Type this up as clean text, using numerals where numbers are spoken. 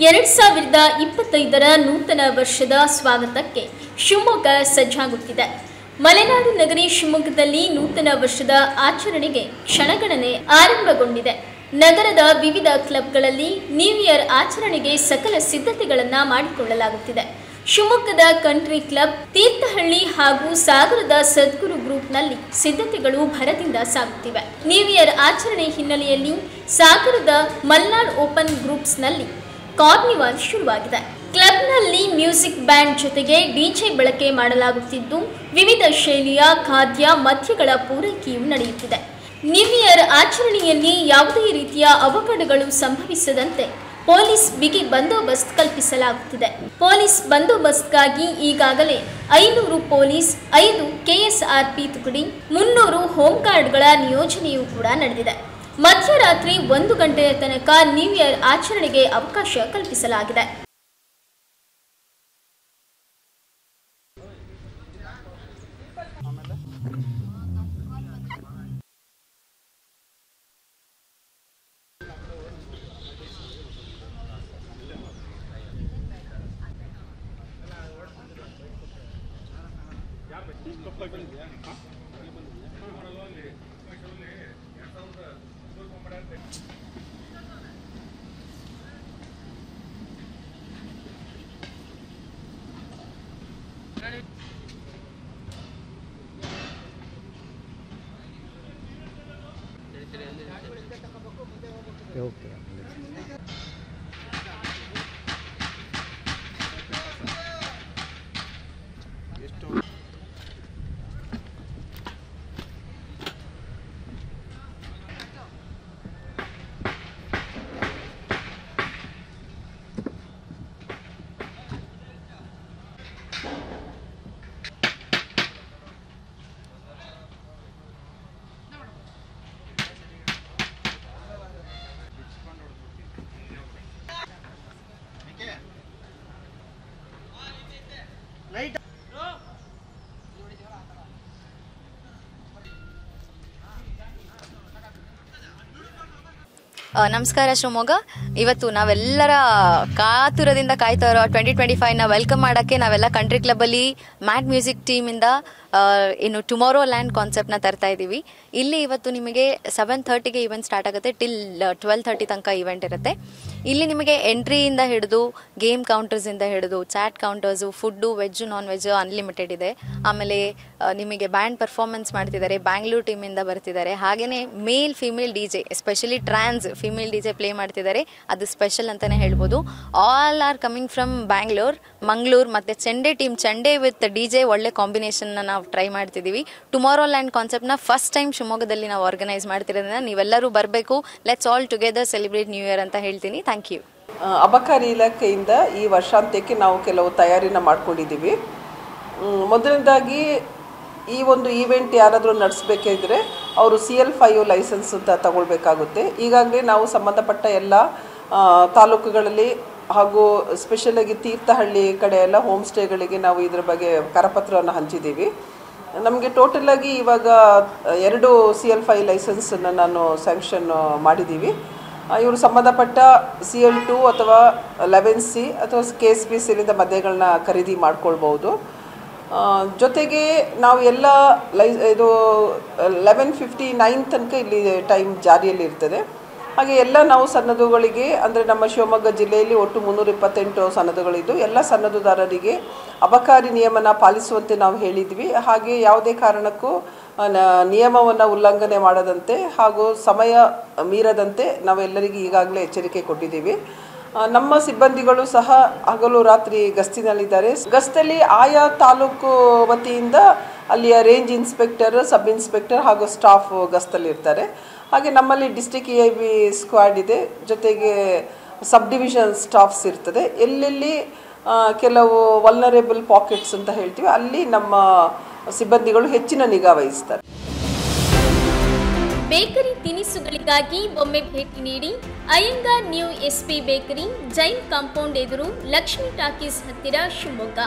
2025ರ ನೂತನ ವರ್ಷದ ಸ್ವಾಗತಕ್ಕೆ ಶಿವಮೊಗ್ಗ ಸಜ್ಜಾಗುತ್ತಿದೆ. ಮಲೆನಾಡು ನಗರಿ ಶಿವಮೊಗ್ಗದಲ್ಲಿ ನೂತನ ವರ್ಷದ ಆಚರಣೆಗೆ ಕ್ಷಣಗಣನೆ ಆರಂಭಗೊಂಡಿದೆ. ನಗರದ ವಿವಿಧ ಕ್ಲಬ್ಗಳಲ್ಲಿ ನ್ಯೂ ಇಯರ್ ಆಚರಣೆಗೆ ಸಕಲ ಸಿದ್ಧತೆಗಳನ್ನು ಮಾಡಿಕೊಳ್ಳಲಾಗುತ್ತಿದೆ. ಶಿವಮೊಗ್ಗದ ಕಂಟ್ರಿ ಕ್ಲಬ್, ತೀರ್ಥಹಳ್ಳಿ ಹಾಗೂ ಸಾಗರದ ಸದ್ಗುರು ಗ್ರೂಪ್ನಲ್ಲಿ ಸಿದ್ಧತೆಗಳು ಭರದಿಂದ ಸಾಗುತ್ತಿವೆ. ನ್ಯೂ ಇಯರ್ ಆಚರಣೆ ಹಿನ್ನೆಲೆಯಲ್ಲಿ ಸಾಗರದ ಮಲ್ನಾಡ್ ಓಪನ್ ಗ್ರೂಪ್ಸ್ನಲ್ಲಿ ಕಾರ್ನಿವಾಲ್ ಶುರುವಾಗಿದೆ. ಕ್ಲಬ್ನಲ್ಲಿ ಮ್ಯೂಸಿಕ್ ಬ್ಯಾಂಡ್ ಜೊತೆಗೆ ಡಿಜೆ ಬಳಕೆ ಮಾಡಲಾಗುತ್ತಿದ್ದು, ವಿವಿಧ ಶೈಲಿಯ ಖಾದ್ಯ ಮದ್ಯಗಳ ಪೂರೈಕೆಯೂ ನಡೆಯುತ್ತಿದೆ. ನ್ಯೂ ಇಯರ್ ಆಚರಣೆಯಲ್ಲಿ ಯಾವುದೇ ರೀತಿಯ ಅವಘಡಗಳು ಸಂಭವಿಸದಂತೆ ಪೊಲೀಸ್ ಬಿಗಿ ಬಂದೋಬಸ್ತ್ ಕಲ್ಪಿಸಲಾಗುತ್ತಿದೆ. ಪೊಲೀಸ್ ಬಂದೋಬಸ್ತ್ಗಾಗಿ ಈಗಾಗಲೇ 500 ಪೊಲೀಸ್, 5 ಕೆಎಸ್ಆರ್ಪಿ ತುಕಡಿ, 300 ಹೋಮ್ ಗಾರ್ಡ್ಗಳ ನಿಯೋಜನೆಯೂ ಕೂಡ ನಡೆದಿದೆ. ಮಧ್ಯರಾತ್ರಿ 1 ಗಂಟೆಯ ತನಕ ನ್ಯೂ ಇಯರ್ ಆಚರಣೆಗೆ ಅವಕಾಶ ಕಲ್ಪಿಸಲಾಗಿದೆ. ನಮಸ್ಕಾರ ಶಿವಮೊಗ್ಗ. ಇವತ್ತು ನಾವೆಲ್ಲರ ಕಾತುರದಿಂದ ಕಾಯ್ತಾ ಇರೋ 2025ನ ವೆಲ್ಕಮ್ ಮಾಡೋಕ್ಕೆ ನಾವೆಲ್ಲ ಕಂಟ್ರಿ ಕ್ಲಬ್ಬಲ್ಲಿ ಮ್ಯಾಟ್ ಮ್ಯೂಸಿಕ್ ಟೀಮಿಂದ ಇನ್ನು ಟುಮಾರೋ ಲ್ಯಾಂಡ್ ಕಾನ್ಸೆಪ್ಟ್ನ ತರ್ತಾ ಇದ್ದೀವಿ. ಇಲ್ಲಿ ಇವತ್ತು ನಿಮಗೆ 7:30ಗೆ ಇವೆಂಟ್ ಸ್ಟಾರ್ಟ್ ಆಗುತ್ತೆ, ಟಿಲ್ 12:30 ತನಕ ಇವೆಂಟ್ ಇರುತ್ತೆ. ಇಲ್ಲಿ ನಿಮಗೆ ಎಂಟ್ರಿಯಿಂದ ಹಿಡಿದು ಗೇಮ್ ಕೌಂಟರ್ಸಿಂದ ಹಿಡಿದು chaat counters, food, veg, non veg unlimited ಇದೆ. ಆಮೇಲೆ ನಿಮಗೆ ಬ್ಯಾಂಡ್ ಪರ್ಫಾರ್ಮೆನ್ಸ್ ಮಾಡ್ತಿದ್ದಾರೆ, ಬ್ಯಾಂಗ್ಳೂರ್ ಟೀಮಿಂದ ಬರ್ತಿದ್ದಾರೆ. ಹಾಗೆಯೇ male female DJ, especially trans female DJ play ಮಾಡ್ತಿದ್ದಾರೆ, ಅದು ಸ್ಪೆಷಲ್ ಅಂತಲೇ ಹೇಳ್ಬೋದು. All are coming from Bangalore, Mangaluru ಮತ್ತು ಚೆಂಡೆ ಟೀಮ್. ಚೆಂಡೆ ವಿತ್ ಡಿ ಜೆ ಒಳ್ಳೆ ಕಾಂಬಿನೇಷನ್ನ ನಾವು ಟ್ರೈ ಮಾಡ್ತಿದ್ದೀವಿ. ಟುಮಾರೋ ಲ್ಯಾಂಡ್ ಕಾನ್ಸೆಪ್ಟ್ನ ಫಸ್ಟ್ ಟೈಮ್ ಶಿವಮೊಗ್ಗದಲ್ಲಿ ನಾವು ಆರ್ಗನೈಸ್ ಮಾಡ್ತಿರೋದ್ರಿಂದ ನೀವೆಲ್ಲರೂ ಬರಬೇಕು. Let's all together celebrate New Year ಅಂತ ಹೇಳ್ತೀನಿ. Thank you. ಅಬಕಾರಿ ಇಲಾಖೆಯಿಂದ ಈ ವರ್ಷಾಂತ್ಯಕ್ಕೆ ನಾವು ಕೆಲವು ತಯಾರಿನ ಮಾಡ್ಕೊಂಡಿದ್ದೀವಿ. ಮೊದಲನೇದಾಗಿ ಈ ಒಂದು ಈವೆಂಟ್ ಯಾರಾದರೂ ನಡೆಸಬೇಕಿದ್ರೆ ಅವರು CL5 ಲೈಸೆನ್ಸ್ ಅಂತ ತಗೊಳ್ಬೇಕಾಗುತ್ತೆ. ಈಗಾಗಲೇ ನಾವು ಸಂಬಂಧಪಟ್ಟ ಎಲ್ಲ ತಾಲೂಕುಗಳಲ್ಲಿ ಹಾಗೂ ಸ್ಪೆಷಲಾಗಿ ತೀರ್ಥಹಳ್ಳಿ ಕಡೆ ಎಲ್ಲ ಹೋಮ್ ಸ್ಟೇಗಳಿಗೆ ನಾವು ಇದ್ರ ಬಗ್ಗೆ ಕರಪತ್ರವನ್ನು ಹಂಚಿದ್ದೀವಿ. ನಮಗೆ ಟೋಟಲಾಗಿ ಇವಾಗ 2 CL5 ಲೈಸೆನ್ಸನ್ನು ನಾನು ಸ್ಯಾಂಕ್ಷನ್ ಮಾಡಿದ್ದೀವಿ. ಇವರು ಸಂಬಂಧಪಟ್ಟ CL2 ಅಥವಾ 11C ಅಥವಾ KSP ಸೇರಿದ ಮದ್ಯಗಳನ್ನ ಖರೀದಿ ಮಾಡ್ಕೊಳ್ಬೋದು. ಜೊತೆಗೆ ನಾವು ಎಲ್ಲ ಇದು 11:59 ತನಕ ಇಲ್ಲಿ ಟೈಮ್ ಜಾರಿಯಲ್ಲಿ ಇರ್ತದೆ. ಹಾಗೆ ಎಲ್ಲ ನಾವು ಸನ್ನದುಗಳಿಗೆ, ಅಂದರೆ ನಮ್ಮ ಶಿವಮೊಗ್ಗ ಜಿಲ್ಲೆಯಲ್ಲಿ ಒಟ್ಟು 328 ಸನ್ನದುಗಳಿದ್ದು ಎಲ್ಲ ಸನ್ನದುದಾರರಿಗೆ ಅಬಕಾರಿ ನಿಯಮನ ಪಾಲಿಸುವಂತೆ ನಾವು ಹೇಳಿದ್ವಿ. ಹಾಗೆ ಯಾವುದೇ ಕಾರಣಕ್ಕೂ ನಿಯಮವನ್ನು ಉಲ್ಲಂಘನೆ ಮಾಡದಂತೆ ಹಾಗೂ ಸಮಯ ಮೀರದಂತೆ ನಾವೆಲ್ಲರಿಗೂ ಈಗಾಗಲೇ ಎಚ್ಚರಿಕೆ ಕೊಟ್ಟಿದ್ದೀವಿ. ನಮ್ಮ ಸಿಬ್ಬಂದಿಗಳು ಸಹ ಹಗಲು ರಾತ್ರಿ ಗಸ್ತಿನಲ್ಲಿದ್ದಾರೆ. ಗಸ್ತಲ್ಲಿ ಆಯಾ ತಾಲೂಕು ವತಿಯಿಂದ ಅಲ್ಲಿಯ ರೇಂಜ್ ಇನ್ಸ್ಪೆಕ್ಟರ್, ಸಬ್ ಇನ್ಸ್ಪೆಕ್ಟರ್ ಹಾಗೂ ಸ್ಟಾಫ್ ಗಸ್ತಲ್ಲಿರ್ತಾರೆ. ಹಾಗೆ ನಮ್ಮಲ್ಲಿ ಡಿಸ್ಟ್ರಿಕ್ಟ್ EIB ಸ್ಕ್ವಾಡ್ ಇದೆ, ಜೊತೆಗೆ ಸಬ್ ಡಿವಿಷನ್ ಸ್ಟಾಫ್ಸ್ ಇರ್ತದೆ. ಎಲ್ಲೆಲ್ಲಿ ಕೆಲವು ವಲ್ನರೇಬಲ್ ಪಾಕೆಟ್ಸ್ ಅಂತ ಹೇಳ್ತೀವಿ ಅಲ್ಲಿ ನಮ್ಮ ಸಿಬ್ಬಂದಿಗಳು ಹೆಚ್ಚಿನ ನಿಗಾ ವಹಿಸ್ತಾರೆ. ಬೇಕರಿ ತಿನಿಸುಗಳಿಗಾಗಿ ಒಮ್ಮೆ ಭೇಟಿ ನೀಡಿ. Iyengar new SP bakery, Jain compound ಎದುರು, ಲಕ್ಷ್ಮಿ ಟಾಕೀಸ್ ಹತ್ತಿರ, ಶಿವಮೊಗ್ಗ.